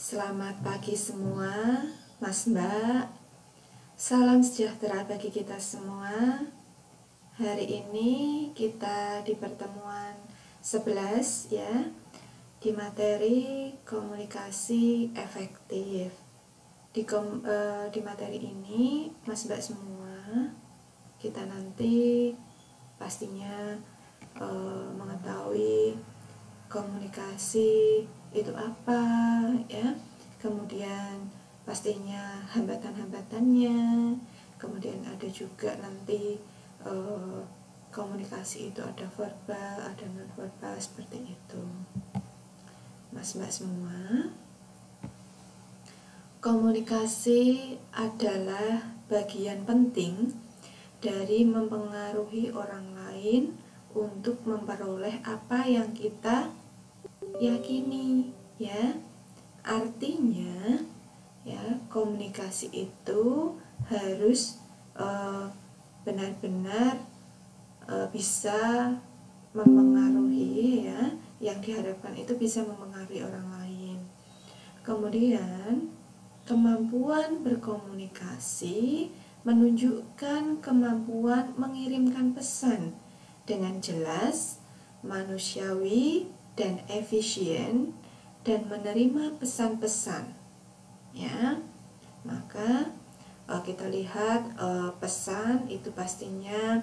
Selamat pagi semua, Mas Mbak. Salam sejahtera bagi kita semua. Hari ini kita di pertemuan 11 ya, di materi komunikasi efektif. Di materi ini, Mas Mbak semua, kita nanti pastinya mengetahui komunikasi itu apa ya, kemudian pastinya hambatan-hambatannya, kemudian ada juga nanti komunikasi itu ada verbal, ada non verbal, seperti itu. Mas Mbak semua, komunikasi adalah bagian penting dari mempengaruhi orang lain untuk memperoleh apa yang kita yakini ya. Artinya ya, komunikasi itu harus benar-benar bisa mempengaruhi ya, yang diharapkan itu bisa mempengaruhi orang lain. Kemudian kemampuan berkomunikasi menunjukkan kemampuan mengirimkan pesan dengan jelas, manusiawi, dan efisien, dan menerima pesan-pesan ya. Maka kita lihat pesan itu pastinya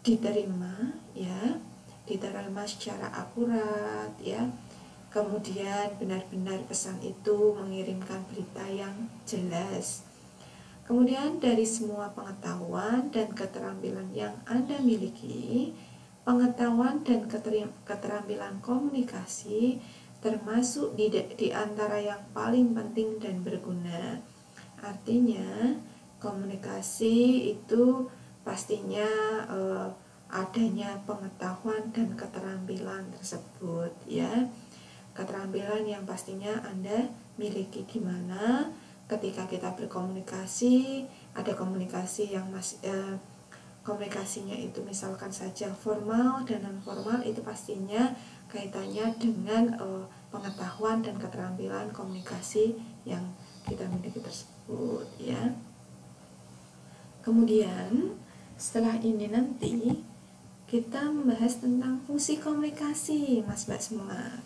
diterima ya, diterima secara akurat ya. Kemudian benar-benar pesan itu mengirimkan berita yang jelas. Kemudian dari semua pengetahuan dan keterampilan yang Anda miliki, pengetahuan dan keterampilan komunikasi termasuk di antara yang paling penting dan berguna. Artinya komunikasi itu pastinya adanya pengetahuan dan keterampilan tersebut ya. Keterampilan yang pastinya Anda miliki, gimana ketika kita berkomunikasi, ada komunikasi yang komunikasinya itu misalkan saja formal dan non formal, itu pastinya kaitannya dengan pengetahuan dan keterampilan komunikasi yang kita miliki tersebut ya. Kemudian setelah ini nanti kita membahas tentang fungsi komunikasi, Mas Mbak semua.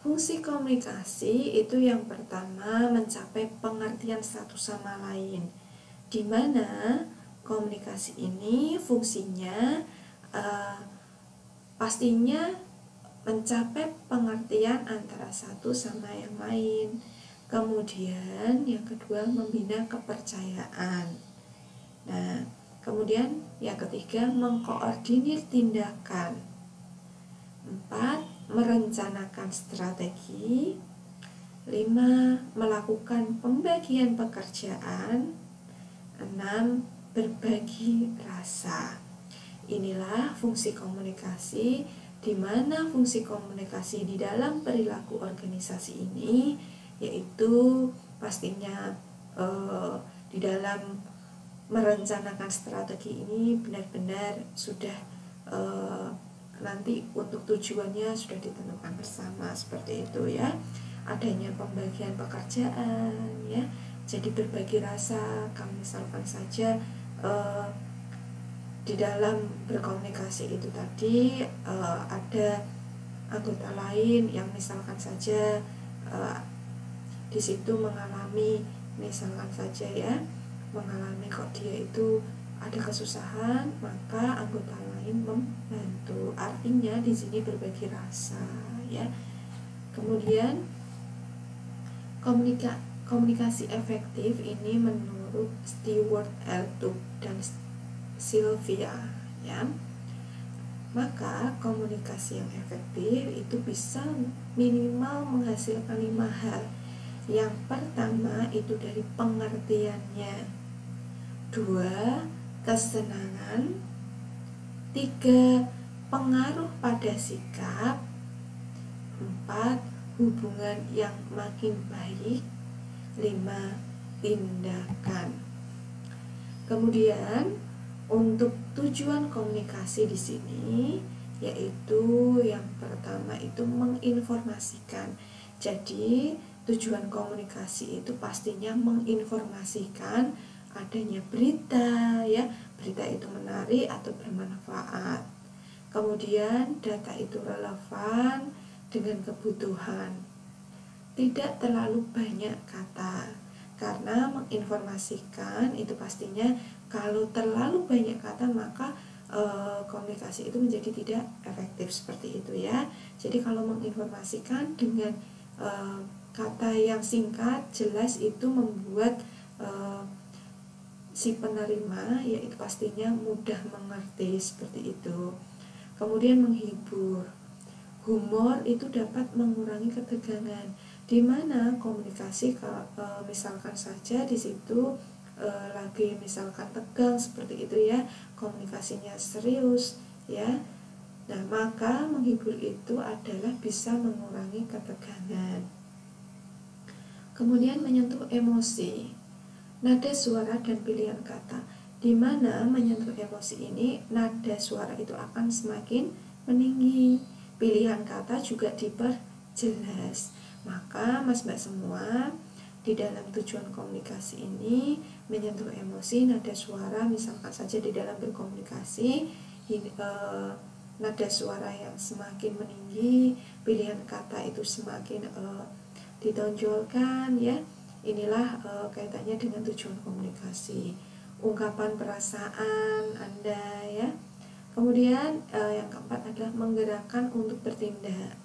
Fungsi komunikasi itu yang pertama mencapai pengertian satu sama lain, di mana komunikasi ini fungsinya pastinya mencapai pengertian antara satu sama yang lain. Kemudian yang kedua membina kepercayaan. Nah, kemudian yang ketiga mengkoordinir tindakan. 4. Merencanakan strategi. 5. Melakukan pembagian pekerjaan. 6. Berbagi rasa. Inilah fungsi komunikasi, di mana fungsi komunikasi di dalam perilaku organisasi ini yaitu pastinya di dalam merencanakan strategi ini benar-benar sudah nanti untuk tujuannya sudah ditentukan bersama, seperti itu ya. Adanya pembagian pekerjaan ya, jadi berbagi rasa. Kamu misalkan saja di dalam berkomunikasi itu tadi ada anggota lain yang misalkan saja di situ mengalami, misalkan saja ya, mengalami kok dia itu ada kesusahan, maka anggota lain membantu. Artinya di sini berbagi rasa ya. Kemudian komunikasi efektif ini menurut Stewart Eltup dan Sylvia ya. Maka komunikasi yang efektif itu bisa minimal menghasilkan 5 hal. Yang pertama itu dari pengertiannya. 2. Kesenangan. 3. Pengaruh pada sikap. 4. Hubungan yang makin baik. 5. Tindakan. Kemudian untuk tujuan komunikasi di sini yaitu yang pertama itu menginformasikan. Jadi tujuan komunikasi itu pastinya menginformasikan adanya berita, ya. Berita itu menarik atau bermanfaat. Kemudian data itu relevan dengan kebutuhan. Tidak terlalu banyak kata. Karena menginformasikan itu pastinya kalau terlalu banyak kata maka komunikasi itu menjadi tidak efektif, seperti itu ya. Jadi kalau menginformasikan dengan kata yang singkat, jelas, itu membuat si penerima yaitu pastinya mudah mengerti, seperti itu. Kemudian menghibur. Humor itu dapat mengurangi ketegangan. Di mana komunikasi misalkan saja di situ lagi misalkan tegang, seperti itu ya, komunikasinya serius ya. Nah, maka menghibur itu adalah bisa mengurangi ketegangan. Kemudian menyentuh emosi. Nada suara dan pilihan kata. Di mana menyentuh emosi ini, nada suara itu akan semakin meninggi. Pilihan kata juga diperjelas. Maka Mas Mbak semua, di dalam tujuan komunikasi ini menyentuh emosi, nada suara, misalkan saja di dalam berkomunikasi nada suara yang semakin meninggi, pilihan kata itu semakin ditonjolkan ya. Inilah kaitannya dengan tujuan komunikasi. Ungkapan perasaan Anda ya. Kemudian yang keempat adalah menggerakkan untuk bertindak.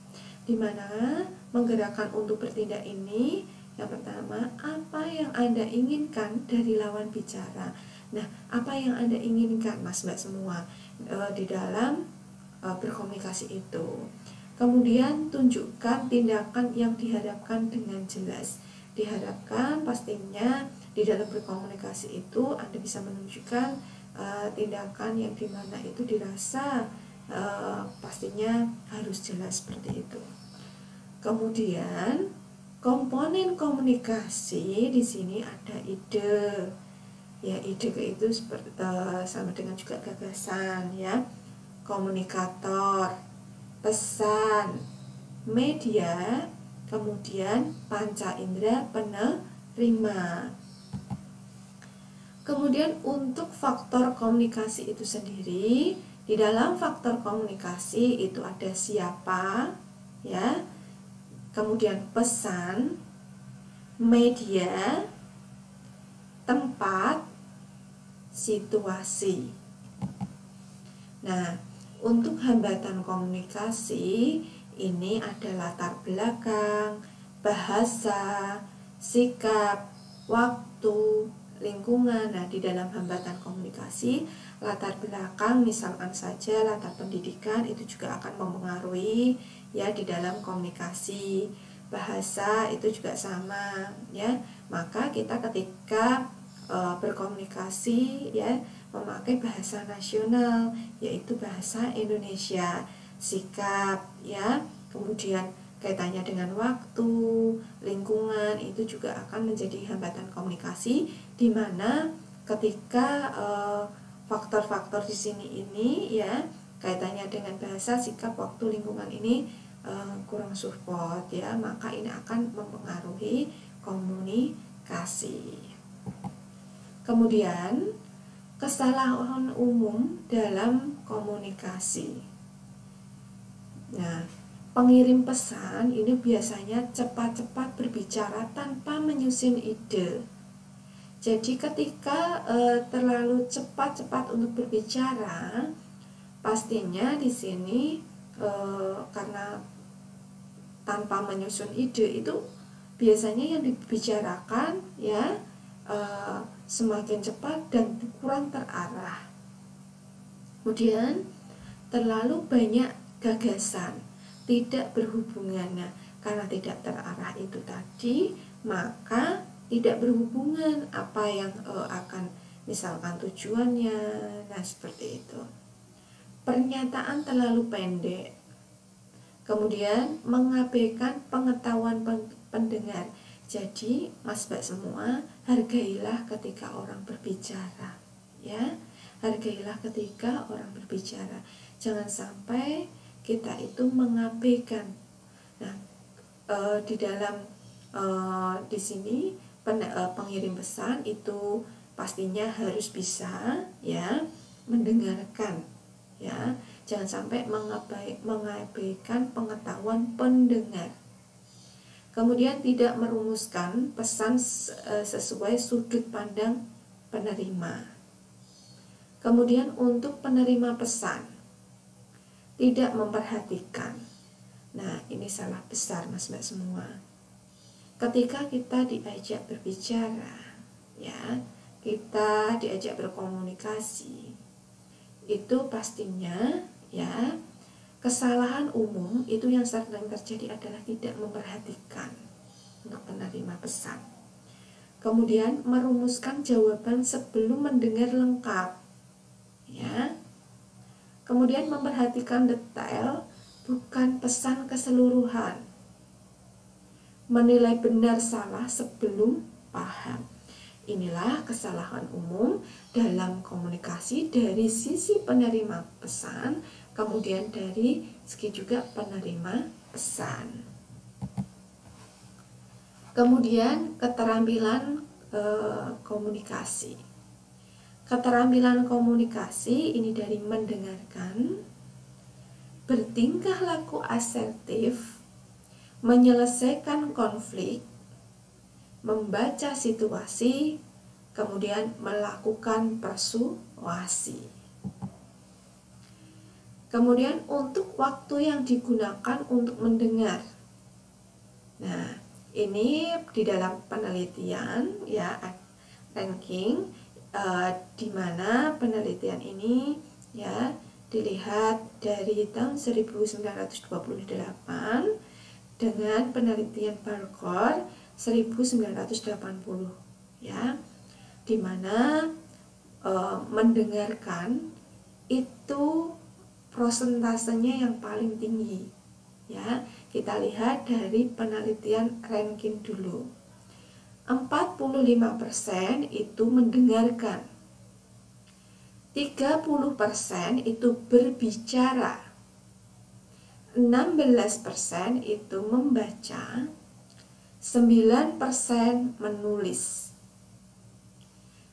Di mana menggerakkan untuk bertindak ini, yang pertama, apa yang Anda inginkan dari lawan bicara. Nah, apa yang Anda inginkan Mas Mbak semua di dalam berkomunikasi itu. Kemudian tunjukkan tindakan yang diharapkan dengan jelas. Diharapkan pastinya di dalam berkomunikasi itu Anda bisa menunjukkan tindakan yang dimana itu dirasa pastinya harus jelas, seperti itu. Kemudian komponen komunikasi di sini ada ide. Ya, ide itu sama dengan juga gagasan ya. Komunikator, pesan, media, kemudian panca indera penerima. Kemudian untuk faktor komunikasi itu sendiri, di dalam faktor komunikasi itu ada siapa ya, kemudian pesan, media, tempat, situasi. Nah, untuk hambatan komunikasi ini ada latar belakang, bahasa, sikap, waktu, lingkungan. Nah, di dalam hambatan komunikasi, latar belakang misalkan saja latar pendidikan itu juga akan mempengaruhi ya di dalam komunikasi. Bahasa itu juga sama ya. Maka kita ketika berkomunikasi ya memakai bahasa nasional yaitu bahasa Indonesia. Sikap ya, kemudian kaitannya dengan waktu, lingkungan itu juga akan menjadi hambatan komunikasi, di mana ketika faktor-faktor di sini ini ya kaitannya dengan bahasa, sikap, waktu, lingkungan ini kurang support ya, maka ini akan mempengaruhi komunikasi. Kemudian kesalahan umum dalam komunikasi. Nah, pengirim pesan ini biasanya cepat-cepat berbicara tanpa menyusun ide. Jadi ketika terlalu cepat-cepat untuk berbicara, pastinya di sini karena tanpa menyusun ide itu biasanya yang dibicarakan ya semakin cepat dan kurang terarah. Kemudian terlalu banyak gagasan, tidak berhubungan. Nah, karena tidak terarah itu tadi, maka tidak berhubungan apa yang akan misalkan tujuannya. Nah, seperti itu. Pernyataan terlalu pendek. Kemudian mengabaikan pengetahuan pendengar. Jadi, Mas Mbak semua, hargailah ketika orang berbicara, ya. Hargailah ketika orang berbicara. Jangan sampai kita itu mengabaikan. Nah, di dalam di sini pengirim pesan itu pastinya harus bisa ya mendengarkan, ya, jangan sampai mengabaikan pengetahuan pendengar. Kemudian tidak merumuskan pesan sesuai sudut pandang penerima. Kemudian untuk penerima pesan tidak memperhatikan. Nah, ini salah besar Mas Mbak semua. Ketika kita diajak berbicara, ya, kita diajak berkomunikasi, itu pastinya ya kesalahan umum itu yang sering terjadi adalah tidak memperhatikan untuk penerima pesan. Kemudian merumuskan jawaban sebelum mendengar lengkap, ya. Kemudian memperhatikan detail, bukan pesan keseluruhan. Menilai benar salah sebelum paham. Inilah kesalahan umum dalam komunikasi dari sisi penerima pesan, kemudian dari segi juga penerima pesan. Kemudian keterampilan komunikasi. Keterampilan komunikasi ini dari mendengarkan, bertingkah laku asertif, menyelesaikan konflik, membaca situasi, kemudian melakukan persuasi. Kemudian untuk waktu yang digunakan untuk mendengar. Nah, ini di dalam penelitian ya ranking di mana penelitian ini ya dilihat dari tahun 1928 dengan penelitian Barker 1980 ya, di mana mendengarkan itu prosentasenya yang paling tinggi ya. Kita lihat dari penelitian ranking dulu. 45% itu mendengarkan, 30% itu berbicara, 16% itu membaca, 9% menulis.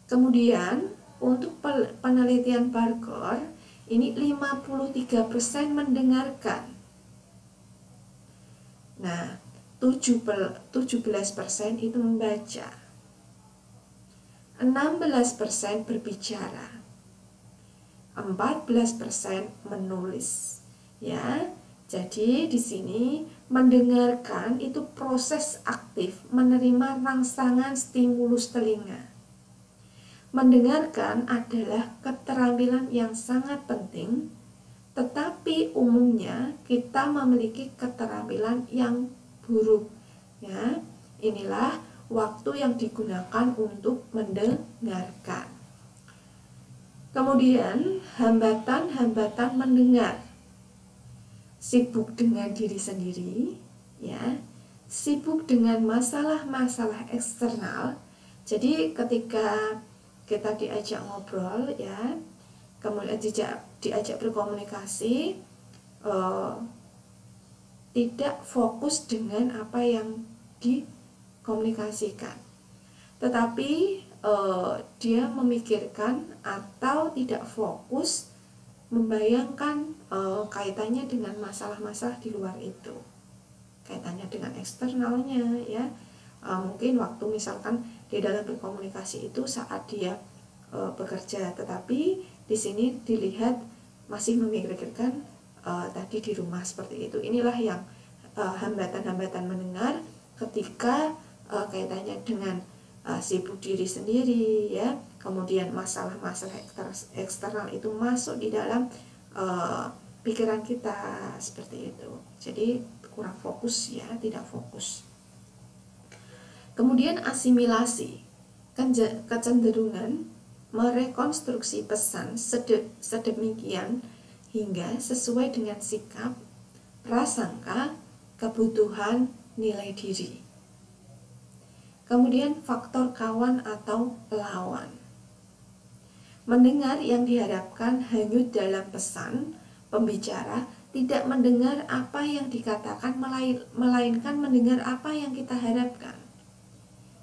Kemudian untuk penelitian Barker ini 53% mendengarkan. Nah, 17% itu membaca, 16% berbicara, 14% menulis. Ya, jadi di sini mendengarkan itu proses aktif menerima rangsangan stimulus telinga. Mendengarkan adalah keterampilan yang sangat penting, tetapi umumnya kita memiliki keterampilan yang buruk. Ya, inilah waktu yang digunakan untuk mendengarkan. Kemudian hambatan-hambatan mendengar. Sibuk dengan diri sendiri, ya, sibuk dengan masalah-masalah eksternal. Jadi ketika kita diajak ngobrol, ya, kemudian diajak berkomunikasi, tidak fokus dengan apa yang dikomunikasikan, tetapi dia memikirkan atau tidak fokus membayangkan kaitannya dengan masalah-masalah di luar itu, kaitannya dengan eksternalnya ya. Mungkin waktu misalkan di dalam berkomunikasi itu saat dia bekerja, tetapi di sini dilihat masih memikirkan tadi di rumah seperti itu. Inilah yang hambatan-hambatan mendengar ketika kaitannya dengan sibuk diri sendiri ya. Kemudian masalah-masalah eksternal itu masuk di dalam pikiran kita seperti itu. Jadi kurang fokus ya, tidak fokus. Kemudian asimilasi, kecenderungan merekonstruksi pesan sedemikian hingga sesuai dengan sikap, prasangka, kebutuhan, nilai diri. Kemudian faktor kawan atau lawan. Mendengar yang diharapkan hanyut dalam pesan pembicara tidak mendengar apa yang dikatakan, melainkan mendengar apa yang kita harapkan.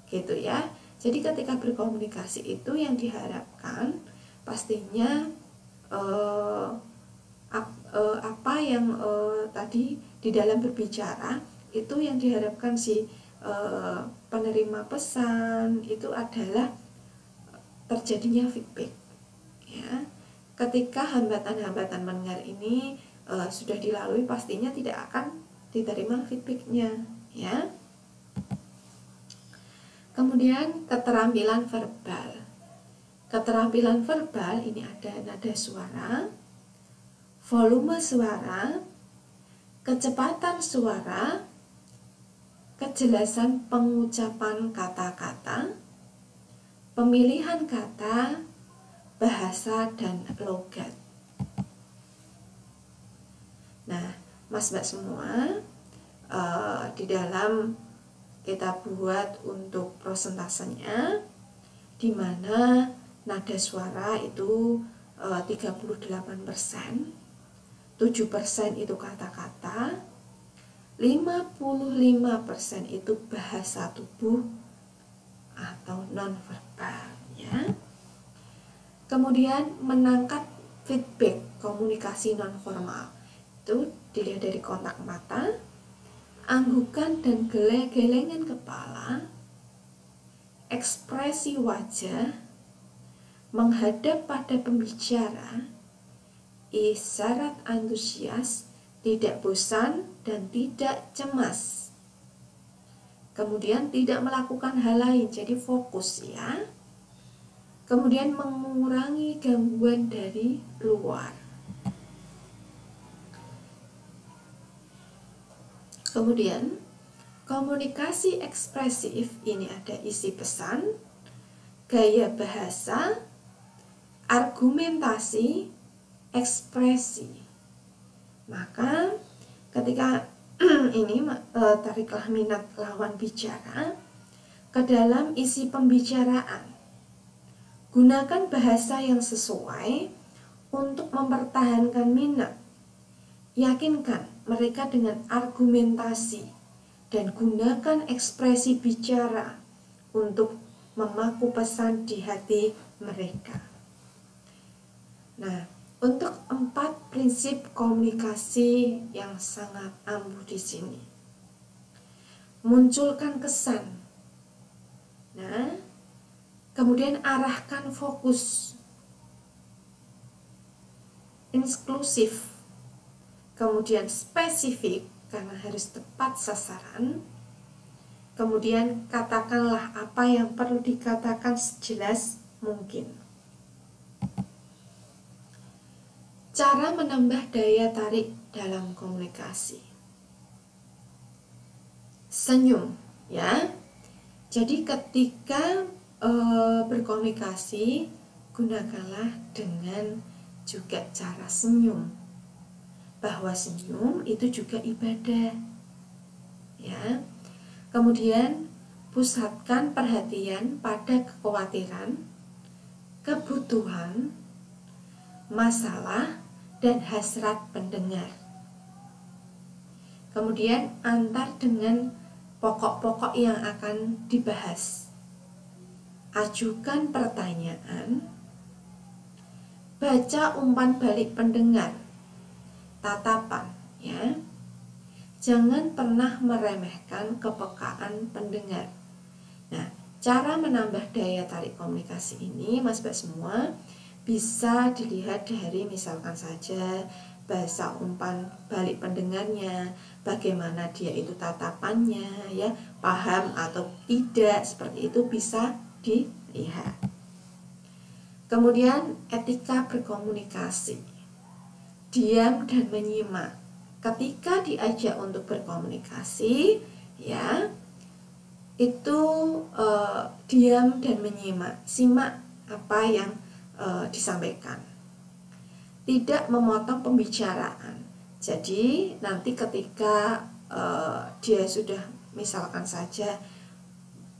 Gitu ya. Jadi ketika berkomunikasi itu yang diharapkan pastinya apa yang tadi di dalam berbicara itu yang diharapkan si penerima pesan itu adalah terjadinya feedback ya. Ketika hambatan-hambatan mendengar ini sudah dilalui, pastinya tidak akan diterima feedbacknya ya. Kemudian keterampilan verbal. Keterampilan verbal ini ada nada suara, volume suara, kecepatan suara, kejelasan pengucapan kata-kata, pemilihan kata, bahasa, dan logat. Nah, mas-mbak semua, di dalam kita buat untuk prosentasenya, di mana nada suara itu 38%, 7% itu kata-kata, 55% itu bahasa tubuh atau non-verbal ya. Kemudian menangkap feedback komunikasi non-formal itu dilihat dari kontak mata, anggukan dan gelengan kepala, ekspresi wajah, menghadap pada pembicara, isyarat antusias, tidak bosan dan tidak cemas. Kemudian tidak melakukan hal lain, jadi fokus ya. Kemudian mengurangi gangguan dari luar. Kemudian komunikasi ekspresif ini ada isi pesan, gaya bahasa, argumentasi, ekspresi. Maka ketika ini tariklah minat lawan bicara ke dalam isi pembicaraan. Gunakan bahasa yang sesuai untuk mempertahankan minat. Yakinkan mereka dengan argumentasi dan gunakan ekspresi bicara untuk memaku pesan di hati mereka. Nah, untuk 4 prinsip komunikasi yang sangat ampuh di sini. Munculkan kesan. Nah, kemudian arahkan fokus. Inklusif. Kemudian spesifik karena harus tepat sasaran. Kemudian katakanlah apa yang perlu dikatakan sejelas mungkin. Cara menambah daya tarik dalam komunikasi. Senyum ya. Jadi ketika berkomunikasi, gunakanlah dengan juga cara senyum. Bahwa senyum itu juga ibadah ya. Kemudian pusatkan perhatian pada kekhawatiran, kebutuhan, masalah, dan hasrat pendengar. Kemudian antar dengan pokok-pokok yang akan dibahas. Ajukan pertanyaan, baca umpan balik pendengar, tatapan ya. Jangan pernah meremehkan kepekaan pendengar. Nah, cara menambah daya tarik komunikasi ini mas-mbak semua bisa dilihat dari misalkan saja bahasa umpan balik pendengarnya, bagaimana dia itu tatapannya ya, paham atau tidak, seperti itu bisa dilihat. Kemudian etika berkomunikasi. Diam dan menyimak. Ketika diajak untuk berkomunikasi, ya, itu diam dan menyimak, simak apa yang disampaikan. Tidak memotong pembicaraan. Jadi nanti ketika dia sudah misalkan saja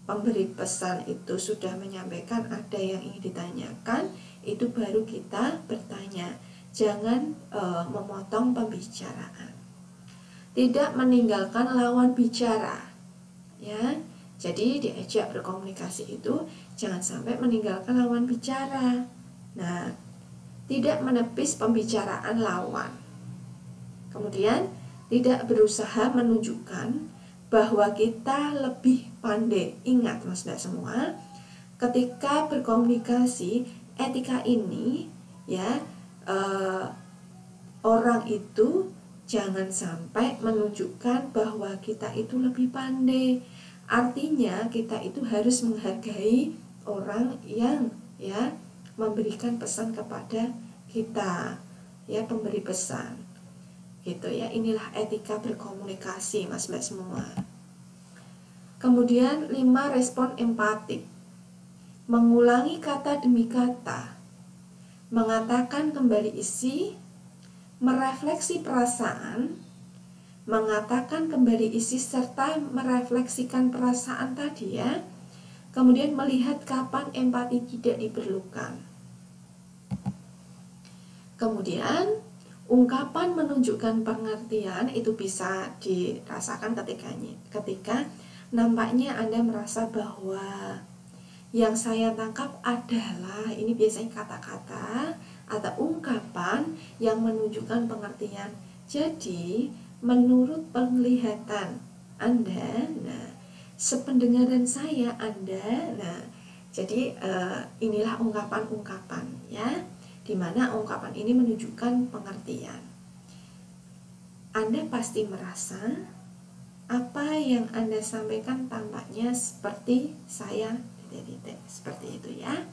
pemberi pesan itu sudah menyampaikan ada yang ingin ditanyakan, itu baru kita bertanya. jangan memotong pembicaraan. Tidak meninggalkan lawan bicara, ya. Jadi diajak berkomunikasi itu jangan sampai meninggalkan lawan bicara. Nah, tidak menepis pembicaraan lawan. Kemudian tidak berusaha menunjukkan bahwa kita lebih pandai. Ingat Mas-Mbak semua, ketika berkomunikasi etika ini ya, orang itu jangan sampai menunjukkan bahwa kita itu lebih pandai. Artinya kita itu harus menghargai orang yang ya memberikan pesan kepada kita, ya, pemberi pesan. Gitu ya, inilah etika berkomunikasi Mas-Mbak semua. Kemudian 5, respon empatik. Mengulangi kata demi kata, mengatakan kembali isi, merefleksi perasaan, mengatakan kembali isi serta merefleksikan perasaan tadi ya. Kemudian melihat kapan empati tidak diperlukan. Kemudian ungkapan menunjukkan pengertian itu bisa dirasakan ketika nampaknya Anda merasa bahwa yang saya tangkap adalah ini biasanya kata-kata atau ungkapan yang menunjukkan pengertian. Jadi, menurut penglihatan Anda, nah, sependengaran saya Anda, nah, jadi inilah ungkapan-ungkapan ya, di mana ungkapan ini menunjukkan pengertian. Anda pasti merasa apa yang Anda sampaikan tampaknya seperti saya seperti itu ya.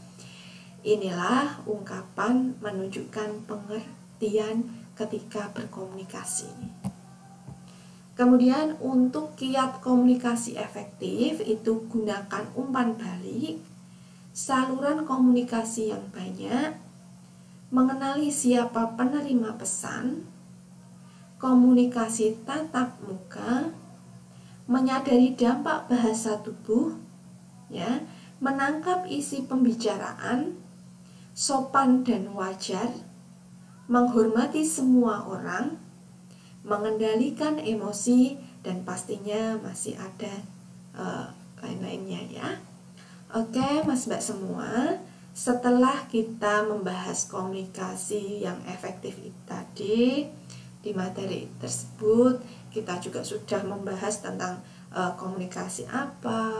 Inilah ungkapan menunjukkan pengertian ketika berkomunikasi. Kemudian untuk kiat komunikasi efektif itu gunakan umpan balik, saluran komunikasi yang banyak, mengenali siapa penerima pesan, komunikasi tatap muka, menyadari dampak bahasa tubuh, ya, menangkap isi pembicaraan, sopan dan wajar, menghormati semua orang, mengendalikan emosi, dan pastinya masih ada lain-lainnya ya. Oke Mas-Mbak semua, setelah kita membahas komunikasi yang efektif tadi, di materi tersebut kita juga sudah membahas tentang komunikasi apa,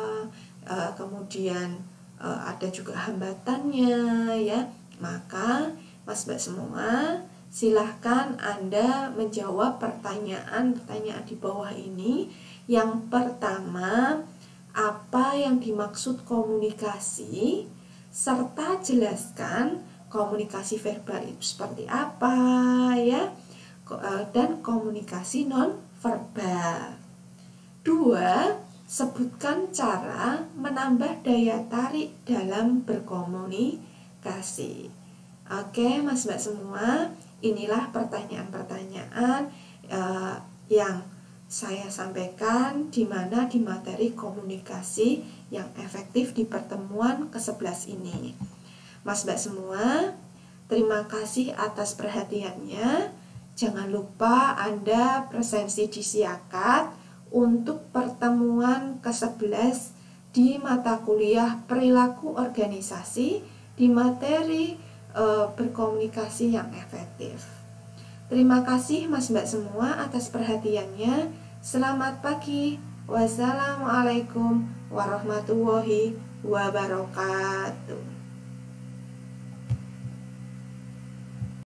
kemudian ada juga hambatannya ya. Maka Mas-Mbak semua, silahkan Anda menjawab pertanyaan-pertanyaan di bawah ini. Yang pertama, apa yang dimaksud komunikasi, serta jelaskan komunikasi verbal itu seperti apa ya, dan komunikasi non verbal. 2, sebutkan cara menambah daya tarik dalam berkomunikasi. Oke Mas-Mbak semua, inilah pertanyaan-pertanyaan yang saya sampaikan di materi komunikasi yang efektif di pertemuan ke-11 ini. Mas-Mbak semua, terima kasih atas perhatiannya. Jangan lupa Anda presensi di Siakat untuk pertemuan ke-11 di mata kuliah perilaku organisasi di materi berkomunikasi yang efektif. Terima kasih Mas-Mbak semua atas perhatiannya. Selamat pagi. Wassalamualaikum warahmatullahi wabarakatuh.